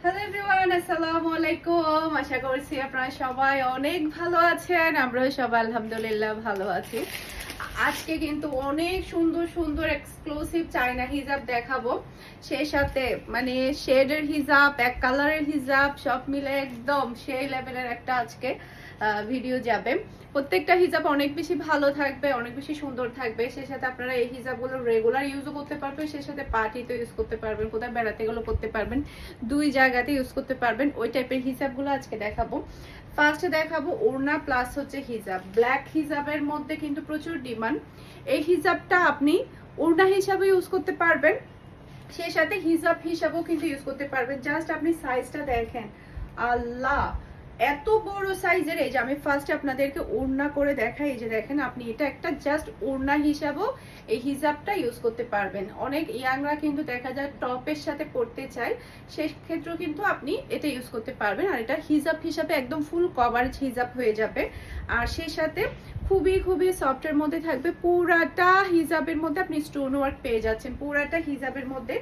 Hello everyone, আসসালামু আলাইকুম। আশা করছি আপনারা সবাই অনেক ভালো আছেন। আমরাও সবাই আলহামদুলিল্লাহ ভালো আছি। আজকে কিন্তু অনেক সুন্দর সুন্দর এক্সক্লুসিভ চায়না হিজাব দেখাবো, সেই সাথে মানে শেডের হিজাব, এক কালারের হিজাব, সব মিলে একদম সেই লেভেলের একটা আজকে ভিডিও যাবে। প্রত্যেকটা হিজাব অনেক বেশি ভালো থাকবে, অনেক বেশি সুন্দর থাকবে। সেই সাথে আপনারা এই হিজাবগুলো রেগুলার ইউজও করতে পারবেন, সেই সাথে পার্টিতে ইউজ করতে পারবেন, কোথায় বেড়াতে গেলেও করতে পারবেন, দুই জায়গাতে ইউজ করতে পারবেন। ওই টাইপের হিজাবগুলো আজকে দেখাবো। ফার্স্টে দেখাবো ওড়না প্লাস হচ্ছে হিজাব। ব্ল্যাক হিজাবের মধ্যে কিন্তু প্রচুর ডিমান্ড। এই হিজাবটা আপনি ওড়না হিসাবে ইউজ করতে পারবেন, সেই সাথে হিজাব হিসাবেও কিন্তু ইউজ করতে পারবেন। জাস্ট আপনি সাইজটা দেখেন, আল্লাহ এত বড় সাইজের। এই যে আমি ফার্স্ট আপনাদেরকে ওড়না করে দেখাই, এই যে দেখেন, আপনি এটা একটা জাস্ট ওড়না হিসাবেও এই হিজাবটা ইউজ করতে পারবেন। অনেক ইয়াংরা কিন্তু দেখা যায় টপের সাথে পরতে চায়, সেই ক্ষেত্রেও কিন্তু আপনি এটা ইউজ করতে পারবেন। আর এটা হিজাব হিসাবে একদম ফুল কভারেজ হিজাব হয়ে যাবে। আর সেই সাথে খুবই খুবই সফটের মধ্যে থাকবে। পুরাটা হিজাবের মধ্যে আপনি স্টোন ওয়ার্ক পেয়ে যাচ্ছেন। পুরাটা হিজাবের মধ্যে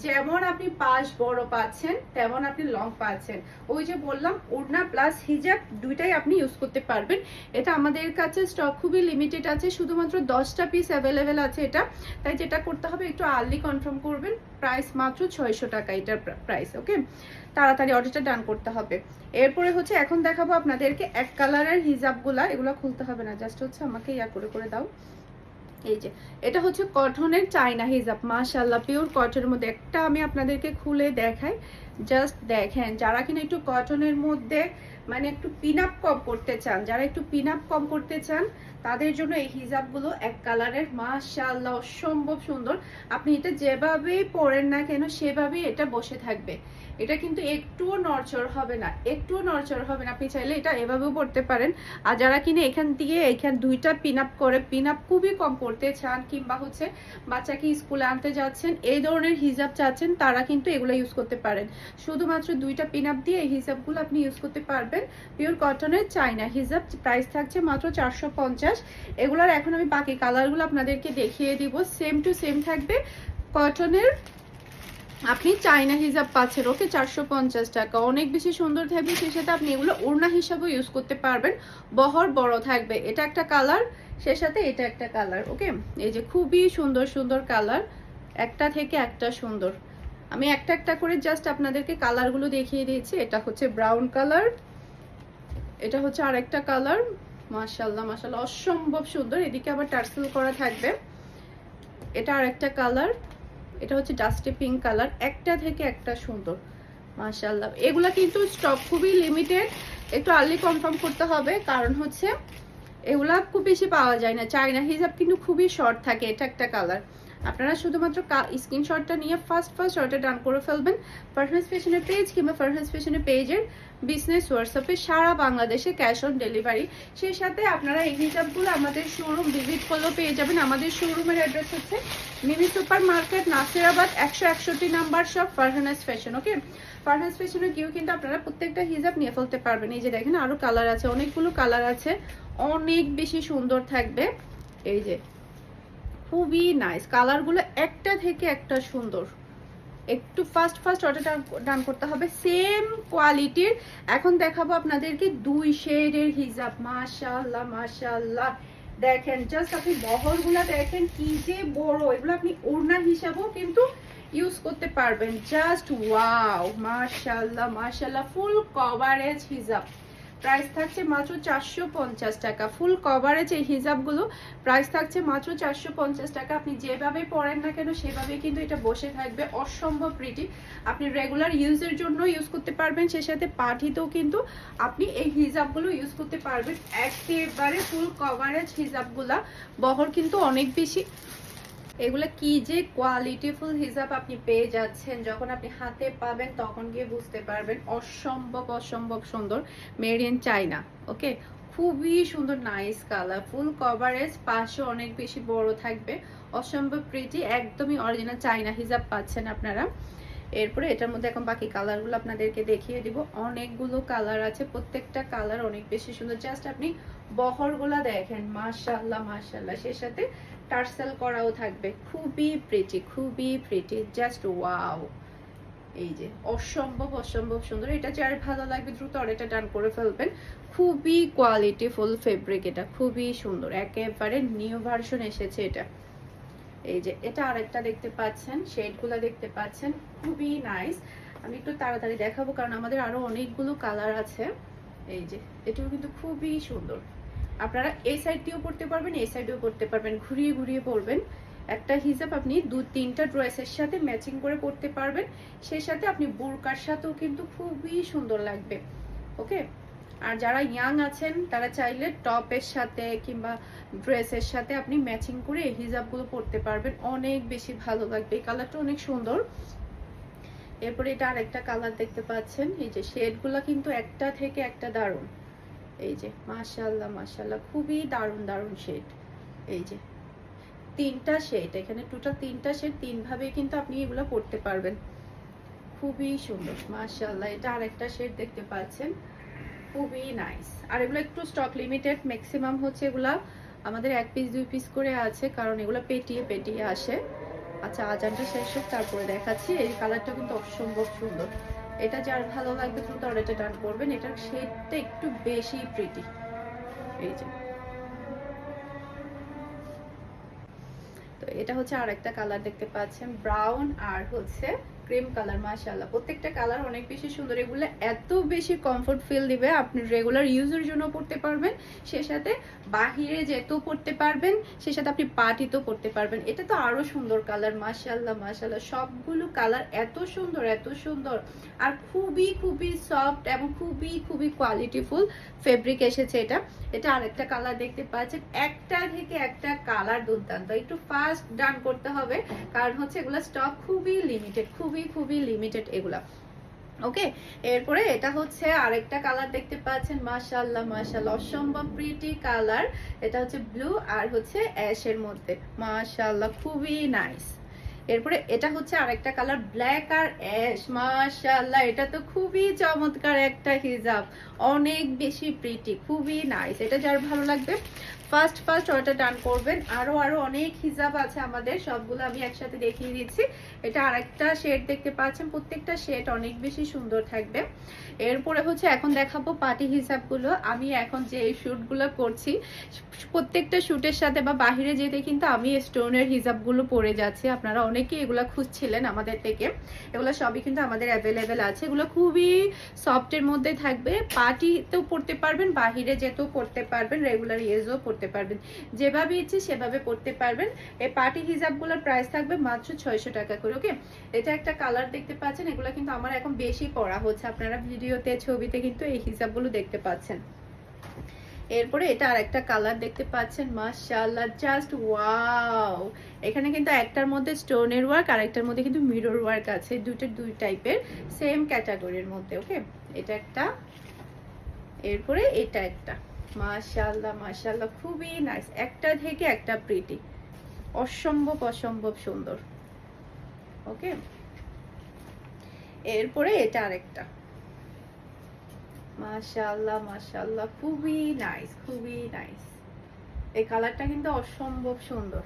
যেমন আপনি পাশ বড় পাচ্ছেন, তেমন আপনি লং পাচ্ছেন। ওই যে বললাম, ওড়না প্লাস হিজাব দুইটাই আপনি ইউজ করতে পারবেন। এটা আমাদের কাছে স্টক খুবই লিমিটেড আছে, শুধুমাত্র 10টা পিস অ্যাভেলেবেল আছে এটা। তাই যেটা করতে হবে, একটু আর্লি কনফার্ম করবেন। প্রাইস মাত্র 600 টাকা এটার প্রাইস। ওকে, তাড়াতাড়ি অর্ডারটা ডান করতে হবে। এরপরে হচ্ছে এখন দেখাবো আপনাদেরকে এক কালারের হিজাবগুলা। এগুলো খুলতে হবে না, জাস্ট হচ্ছে আমাকে ইয়া করে করে দাও। এই যে এটা হচ্ছে কটনের চায়না হিজাব, মাশাআল্লাহ পিওর কটনের মধ্যে। একটা আমি আপনাদেরকে খুলে দেখাই, জাস্ট দেখেন। যারা কিনা একটু কটনের মধ্যে মানে একটু পিন আপ কম করতে চান, যারা একটু পিন আপ কম করতে চান, তাদের জন্য এই হিজাবগুলো এক কালারের, মাশাআল্লাহ অসম্ভব সুন্দর। আপনি এটা যেভাবেই পরেন না কেন, সেভাবেই এটা বসে থাকবে। এটা কিন্তু একটুও নড়চড় হবে না, একটুও নড়চড় হবে না। আপনি চাইলে এটা এভাবেও পড়তে পারেন। আর যারা কিনে এখান দিয়ে এখান দুইটা পিন আপ করে, পিন আপ খুবই কম করতে চান, কিংবা হচ্ছে বাচ্চাকে স্কুলে আনতে যাচ্ছেন, এই ধরনের হিজাব চাচ্ছেন, তারা কিন্তু এগুলো ইউজ করতে পারেন। শুধুমাত্র দুইটা পিন আপ দিয়ে এই হিজাবগুলো আপনি ইউজ করতে পারবেন। পিওর কটনের চায়না হিজাব, প্রাইস থাকছে মাত্র 450। এগুলোর এখন আমি বাকি কালারগুলো আপনাদেরকে দেখিয়ে দিব। সেম টু সেম থাকবে কটনের, আপনি চায়না হিজাব পাচ্ছেন। ওকে, 450 টাকা, অনেক বেশি সুন্দর থাকবে। সেই সাথে আপনি এগুলো ওড়না হিসাবেও ইউজ করতে পারবেন, বহর বড় থাকবে। এটা একটা কালার, সেই সাথে এটা একটা কালার। ওকে, এই যে খুবই সুন্দর সুন্দর কালার, একটা থেকে একটা সুন্দর। আমি একটা একটা করে জাস্ট আপনাদেরকে কালারগুলো দেখিয়ে দিয়েছি। এটা হচ্ছে ব্রাউন কালার, এটা হচ্ছে আরেকটা কালার। মাশাআল্লাহ মাশাআল্লাহ অসম্ভব সুন্দর। এদিকে আবার টার্সেল করা থাকবে। এটা আরেকটা কালার, এটা হচ্ছে ডাস্টি পিঙ্ক কালার। একটা থেকে একটা সুন্দর, মাশাআল্লাহ। এগুলা কিন্তু স্টক খুবই লিমিটেড, একটু আর্লি কনফার্ম করতে হবে, কারণ হচ্ছে এগুলা খুব বেশি পাওয়া যায় না। চায়না হিজাব কিন্তু খুবই শর্ট থাকে। এটা একটা কালার। আপনারা শুধুমাত্র স্ক্রিনশটটা নিয়ে ফার্স্ট অর্ডার ডান করে ফেলবেন। ফারহানাস ফ্যাশনের পেজ কিংবা ফারহানাস ফ্যাশনের পেজের বিজনেস হোয়াটসঅ্যাপে সারা বাংলাদেশে ক্যাশ অন ডেলিভারি। সেই সাথে আপনারা এই হিসাবগুলো আমাদের শোরুম ভিজিট করলেও পেয়ে যাবেন। আমাদের শোরুমের অ্যাড্রেস হচ্ছে mini super market, Nasirabad 161 number shop, Farhana's fashion. Okay, Farhana's ফ্যাশনে গিয়েও কিন্তু আপনারা প্রত্যেকটা হিজাব নিয়ে ফেলতে পারবেন। এই যে দেখেন, আরো কালার আছে, অনেকগুলো কালার আছে, অনেক বেশি সুন্দর থাকবে। এই যে খুবই নাইস কালারগুলো, একটা থেকে একটা সুন্দর। একটু ফার্স্ট অর্ডারটা ডান করতে হবে। সেম কোয়ালিটির এখন দেখাবো আপনাদেরকে দুই শেডের হিজাব। মাশাআল্লাহ মাশাআল্লাহ, দেখেন জাস্ট আপনি বহরগুলা দেখেন কি যে বড়। এগুলো আপনি ওড়না হিসাবেও কিন্তু ইউজ করতে পারবেন। জাস্ট ওয়াও, মাশাআল্লাহ মাশাআল্লাহ, ফুল কভারেজ হিজাব। প্রাইস থাকছে মাত্র 450 টাকা। ফুল কভারেজ এই হিজাবগুলো প্রাইস থাকছে মাত্র 450 টাকা। আপনি যেভাবে পরেন না কেন, সেভাবে কিন্তু এটা বসে থাকবে, অসম্ভব প্রিটি। আপনি রেগুলার ইউজের জন্য ইউজ করতে পারবেন, সেই সাথে পার্টিতেও কিন্তু আপনি এই হিজাবগুলো ইউজ করতে পারবেন। একেবারে ফুল কভারেজ হিজাবগুলা, বহর কিন্তু অনেক বেশি। এগুলা কি যে কোয়ালিটিফুল হিজাব আপনি পেয়ে যাচ্ছেন, যখন আপনি হাতে পাবেন তখন গিয়ে বুঝতে পারবেন। অসম্ভব অসম্ভব সুন্দর, মেড ইন চায়না। ওকে, খুবই সুন্দর, নাইস কালার, ফুল কভারেজ, পাশে অনেক বেশি বড় থাকবে, অসম্ভব প্রিটি, একদমই অরিজিনাল চায়না হিজাব পাচ্ছেন আপনারা। এরপরে এটার মধ্যে এখন বাকি কালারগুলো আপনাদেরকে দেখিয়ে দিব। অনেকগুলো কালার আছে, প্রত্যেকটা কালার অনেক বেশি সুন্দর। জাস্ট আপনি বহরগুলা দেখেন, মাশাআল্লাহ মাশাআল্লাহ। সেই সাথে টার্সেল করাও থাকবে, খুবই প্রিটি, খুবই প্রিটি, জাস্ট ওয়াও। এই যে অসম্ভব অসম্ভব সুন্দর। এটা যার ভালো লাগবে দ্রুত অর্ডারটা ডান করে ফেলবেন। খুবই কোয়ালিটিফুল ফেব্রিক, এটা খুবই সুন্দর, একেবারে নিউ ভার্সন এসেছে এটা। এই যে এটা আরেকটা দেখতে পাচ্ছেন, শেডগুলো দেখতে পাচ্ছেন, খুবই নাইস। আমি একটু তাড়াতাড়ি দেখাবো কারণ আমাদের আরো অনেকগুলো কালার আছে। এই যে এটাও কিন্তু খুবই সুন্দর। আপনারা এই সাইড দিয়েও পড়তে পারবেন, এই সাইডেও পড়তে পারবেন, ঘুরিয়ে ঘুরিয়ে পরবেন। একটা হিজাব আপনি 2-3টা ড্রেসের সাথে ম্যাচিং করে পরতে পারবেন, সেই সাথে আপনি বোরকার সাথেও কিন্তু খুবই সুন্দর লাগবে। ওকে, আর যারা ইয়াং আছেন তারা চাইলে টপের সাথে কিংবা ড্রেসের সাথে আপনি ম্যাচিং করে এই হিজাবগুলো পরতে পারবেন, অনেক বেশি ভালো লাগবে। এই কালারটা অনেক সুন্দর। এরপরে এটা আরেকটা কালার দেখতে পাচ্ছেন, এই যে শেডগুলো কিন্তু একটা থেকে একটা দারুণ। এই যে মাশাআল্লাহ মাশাআল্লাহ, খুবই দারুণ দারুণ শেড। এই যে 3টা শেড, এখানে টোটাল 3টা শেড, 3 ভাবে কিন্তু আপনি এগুলো পরতে পারবেন, খুবই সুন্দর মাশাআল্লাহ। এটা আরেকটা শেড দেখতে পাচ্ছেন, খুবই নাইস। আর এগুলো একটু স্টক লিমিটেড, ম্যাক্সিমাম হচ্ছে এগুলা আমাদের 1 পিস 2 পিস করে আছে, কারণ এগুলো পেটিয়ে পেটিয়ে আসে। আচ্ছা আজানটা শেষ হোক তারপরে দেখাচ্ছি। এই কালারটা কিন্তু অসম্ভব সুন্দর, এটা যার ভালো লাগবে দ্রুত অর্ডারটা ডান করবেন। এটার শেডটা একটু বেশি প্রিটি। এই যে তো এটা হচ্ছে আরেকটা কালার দেখতে পাচ্ছেন, ব্রাউন আর হচ্ছে ক্রিম কালার। মাশাআল্লাহ প্রত্যেকটা কালার অনেক বেশি সুন্দর। এগুলো এত বেশি কমফোর্ট ফিল দিবে, আপনি রেগুলার ইউজের জন্য পড়তে পারবেন, সে সাথে বাহিরে যেতেও পড়তে পারবেন, সে সাথে আপনি পার্টিতেও পড়তে পারবেন। এটা তো আরো সুন্দর কালার। মাশাআল্লাহ মাশাআল্লাহ, সবগুলো কালার এত সুন্দর এত সুন্দর, আর খুবই খুবই সফট এবং খুবই খুবই কোয়ালিটিফুল ফেব্রিক এসেছে এটা। এটা আরেকটা কালার দেখতে পাচ্ছেন, একটা থেকে একটা কালার দুর্দান্ত। একটু ফাস্ট ডান করতে হবে কারণ হচ্ছে এগুলা স্টক খুবই লিমিটেড, খুবই খুবই লিমিটেড এগুলা। ওকে, এরপরে এটা হচ্ছে আরেকটা কালার দেখতে পাচ্ছেন, মাশাআল্লাহ মাশাআল্লাহ অসম্ভব প্রিটি কালার। এটা হচ্ছে ব্লু আর হচ্ছে অ্যাশের মধ্যে, মাশাআল্লাহ খুবই নাইস। এরপরে এটা হচ্ছে আরেকটা কালার, ব্ল্যাক আর অ্যাশ। মাশাআল্লাহ এটা তো খুবই চমৎকার একটা হিজাব, অনেক বেশি প্রিটি, খুবই নাইস। এটা যার ভালো লাগবে ফার্স্ট অর্ডার ডান করবেন। আরো অনেক হিজাব আছে আমাদের, সবগুলো আমি একসাথে দেখিয়ে দিচ্ছি। এটা আরেকটা শেড দেখতে পাচ্ছেন, প্রত্যেকটা শেড অনেক বেশি সুন্দর থাকবে। এরপরে হচ্ছে এখন দেখাবো পার্টি হিসাবগুলো। আমি এখন যে শুটগুলো করছি প্রত্যেকটা শুটের সাথে বা বাহিরে যেতে কিন্তু আমি স্টোনের হিজাবগুলো পরে যাচ্ছি। আপনারা অনেকেই এগুলো খুঁজছিলেন আমাদের থেকে, এগুলো সবই কিন্তু আমাদের অ্যাভেলেবেল আছে। এগুলো খুবই সফটের মধ্যে থাকবে, পার্টিতেও পরতে পারবেন, বাহিরে যেতেও পরতে পারবেন, রেগুলার ইউজও পরতে পারবেন, যেভাবে ইচ্ছে সেভাবে পরতে পারবেন। এই পার্টি হিজাবগুলোর প্রাইস থাকবে মাত্র 600 টাকা করে। ওকে, এটা একটা কালার দেখতে পাচ্ছেন, এগুলো কিন্তু আমার এখন বেশি পরা হচ্ছে, আপনারা ভিডিওতে ছবিতে কিন্তু এই হিজাবগুলো দেখতে পাচ্ছেন। এরপরে এটা আরেকটা কালার দেখতে পাচ্ছেন, মাশাআল্লাহ জাস্ট ওয়াও। এখানে কিন্তু একটার মধ্যে স্টোনের ওয়ার্ক আর একটার মধ্যে কিন্তু মিরর ওয়ার্ক আছে, দুই টাইপের সেম ক্যাটাগরির মধ্যে। ওকে, এটা একটা, এরপরে এটা একটা, মাশাআল্লাহ মাশাআল্লাহ খুবই নাইস, একটা থেকে একটা প্রিটি, অসম্ভব অসম্ভব সুন্দর। ওকে, এরপরে এটা আরেকটা, মাশাআল্লাহ মাশাআল্লাহ খুবই নাইস, খুবই নাইস। এই কালারটা কিন্তু অসম্ভব সুন্দর।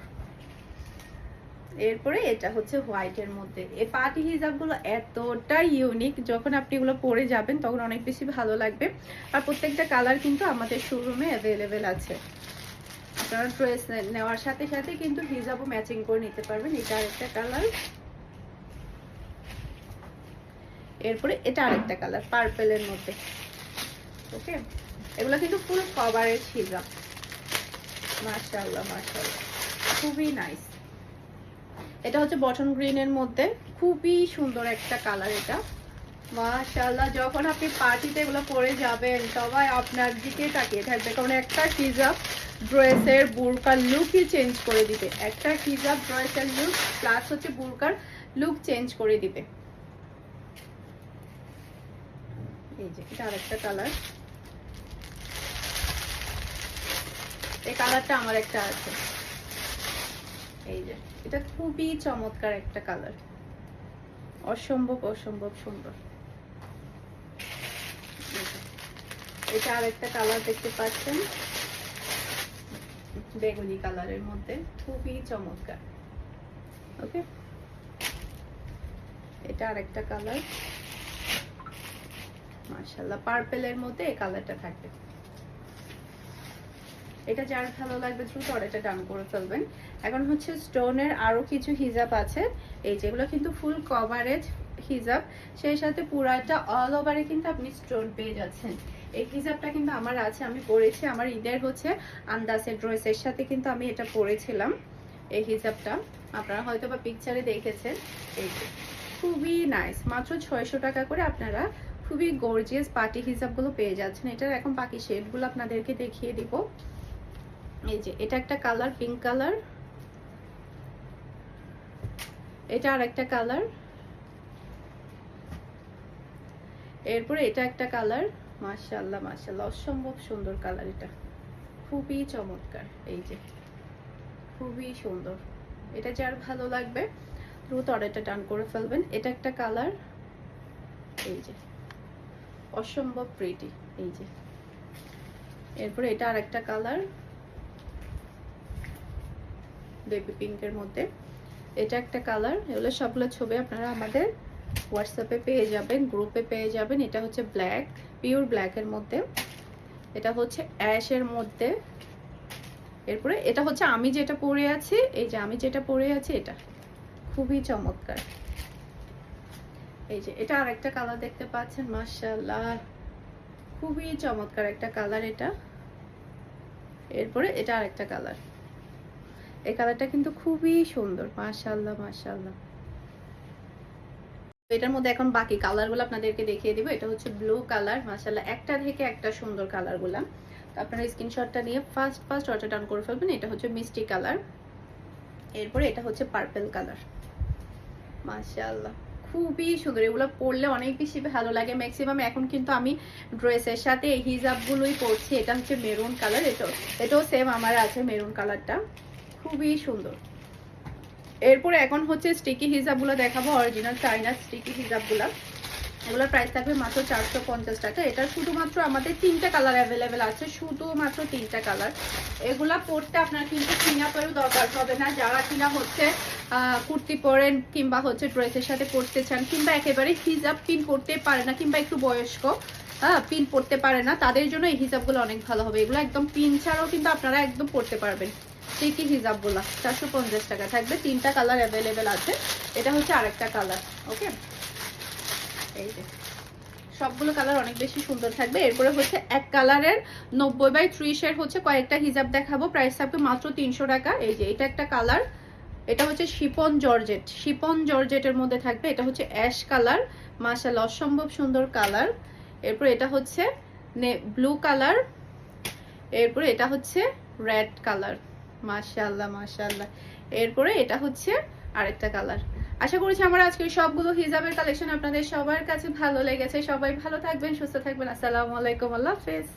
এরপরে এটা হচ্ছে হোয়াইটের মধ্যে। এই পার্টি হিজাবগুলো এতটা ইউনিক, যখন আপনি এগুলো পরে যাবেন তখন অনেক বেশি ভালো লাগবে। আর প্রত্যেকটা কালার কিন্তু আমাদের শোরুমে অ্যাভেলেবেল আছে, আপনারা ড্রেস নেওয়ার সাথে সাথে কিন্তু হিজাবও ম্যাচিং করে নিতে পারবেন। এটা আরেকটা কালার, এরপরে এটা আরেকটা কালার পার্পেলের মধ্যে। ওকে, এগুলো কিন্তু ফুল কভারের হিজাব, মাশাআল্লাহ মাশাআল্লাহ খুবই নাইস। এটা হচ্ছে বটন গ্রিনের মধ্যে, খুবই সুন্দর একটা কালার এটা, মাশাআল্লাহ। যখন আপনি পার্টিতে এগুলো পরে যাবেন সবাই আপনার দিকে তাকিয়ে থাকবে, কারণ একটা হিজাব ড্রেসের বুরকার লুকই চেঞ্জ করে দিবে। একটা হিজাব ড্রেসের লুক প্লাস হচ্ছে বুরকার লুক চেঞ্জ করে দিবে। এই যে এটা আরেকটা কালার, এই কালারটা আমার একটা আছে। এই যে এটা খুবই চমৎকার একটা কালার, অসম্ভব অসম্ভব সুন্দর। এটা আরেকটা কালার দেখতে পাচ্ছেন, বেগুনি কালারের মধ্যে, খুবই চমৎকার। ওকে, এটা আরেকটা কালার, মাশাআল্লাহ পার্পেলের মধ্যে এই কালারটা থাকবে। এটা যার ভালো লাগবে দ্রুত অর্ডারটা ডান করে ফেলবেন। এখন হচ্ছে স্টোনের আরো কিছু হিজাব আছে, এই যেগুলো কিন্তু ফুল কভারেজ হিজাব, সেই সাথে পুরাটা অল ওভারে কিন্তু আপনি স্টোন পেয়ে যাচ্ছেন। এই হিজাবটা কিন্তু আমার আছে, আমি পরেছি আমার ঈদের হচ্ছে আন্দাজের ড্রেসের সাথে কিন্তু আমি এটা পরেছিলাম। এই হিজাবটা আপনারা হয়তো বা পিকচারে দেখেছেন। এই যে খুবই নাইস, মাত্র 600 টাকা করে আপনারা খুবই গর্জিয়াস পার্টি হিজাবগুলো পেয়ে যাচ্ছেন। এটার এখন বাকি শেডগুলো আপনাদেরকে দেখিয়ে দিব। এই যে এটা একটা কালার, পিঙ্ক কালার, এটা আর একটা কালার, এরপরে এটা একটা কালার। মাশাআল্লাহ মাশাআল্লাহ অসম্ভব সুন্দর কালার, এটা খুবই চমৎকার। এই যে খুবই সুন্দর, এটা যার ভালো লাগবে দ্রুত অর্ডারটা ডান করে ফেলবেন। এটা একটা কালার, এই যে অসম্ভব প্রিটি। এই যে এরপরে এটা আর একটা কালার, বেবি পিঙ্কের মধ্যে, এটা একটা কালার। এগুলো সবগুলো ছবি আপনারা আমাদের হোয়াটসঅ্যাপে পেয়ে যাবেন, গ্রুপে পেয়ে যাবেন। এটা হচ্ছে ব্ল্যাক, পিওর ব্ল্যাকের মধ্যে, এটা হচ্ছে অ্যাশের মধ্যে, এরপরে এটা হচ্ছে আমি যেটা পরে আছি, এই যে আমি যেটা পরে আছি এটা খুবই চমৎকার। এই যে এটা আর একটা কালার দেখতে পাচ্ছেন, মাশাআল্লাহ খুবই চমৎকার একটা কালার এটা। এরপরে এটা আর একটা কালার, এই কালারটা কিন্তু খুবই সুন্দর, মাশাআল্লাহ মাশাআল্লাহ। এটার মধ্যে এখন বাকি কালারগুলো আপনাদেরকে দেখিয়ে দিব। এটা হচ্ছে ব্লু কালার, মাশাআল্লাহ একটা থেকে একটা সুন্দর কালারগুলো। তো আপনারা স্ক্রিনশটটা নিয়ে ফার্স্ট অর্ডার ডান করে ফেলবেন। এটা হচ্ছে মিষ্টি কালার, এরপরে এটা হচ্ছে পার্পল কালার, মাশাআল্লাহ খুবই সুন্দর। এগুলো পরলে অনেক বেশি ভালো লাগে। ম্যাক্সিমাম এখন কিন্তু আমি ড্রেসের সাথে এই হিজাবগুলোই পরছি। এটা হচ্ছে মেরুন কালার, এটাও সেম আমার আছে মেরুন কালারটা, খুবই সুন্দর। এরপরে এখন হচ্ছে স্টিকি হিজাবগুলো দেখাবো, অরিজিনাল চাইনা স্টিকি হিজাবগুলো। এগুলোর প্রাইস থাকবে মাত্র 450 টাকা। এটা শুধুমাত্র আমাদের 3টা কালার অ্যাভেলেবেল আছে, শুধুমাত্র 3টা কালার। এগুলা পরতে আপনার কিন্তু কিনা পরেও দরকার হবে না। যারা কিনা হচ্ছে কুর্তি পরেন কিংবা হচ্ছে ড্রেসের সাথে পরতে চান, কিংবা একেবারে হিজাব পিন পরতে পারে না, কিংবা একটু বয়স্ক পিন পরতে পারে না, তাদের জন্য এই হিজাবগুলো অনেক ভালো হবে। এগুলো একদম পিন ছাড়াও কিন্তু আপনারা একদম পরতে পারবেন। স্টিকি হিজাবগুলো 450 টাকা থাকবে, 3টা কালার অ্যাভেলেবেল আছে। এটা হচ্ছে আরেকটা কালার, ওকে। এই যে সবগুলো কালার অনেক বেশি সুন্দর থাকবে। এরপরে হচ্ছে এক কালারের 90/30 হচ্ছে কয়েকটা হিজাব দেখাবো, প্রাইস থাকবে মাত্র 300 টাকা। এই যে এটা একটা কালার, এটা হচ্ছে শিপন জর্জেটের মধ্যে থাকবে। এটা হচ্ছে অ্যাশ কালার, মাশাআল্লাহ অসম্ভব সুন্দর কালার। এরপর এটা হচ্ছে ব্লু কালার, এরপরে এটা হচ্ছে রেড কালার, মাশাআল্লাহ মাশাআল্লাহ। এরপরে এটা হচ্ছে আরেকটা কালার। আশা করছি আমার আজকের সবগুলো হিজাবের কালেকশন আপনাদের সবার কাছে ভালো লেগেছে। সবাই ভালো থাকবেন, সুস্থ থাকবেন। আসসালামু আলাইকুম, আল্লাহ হাফেজ।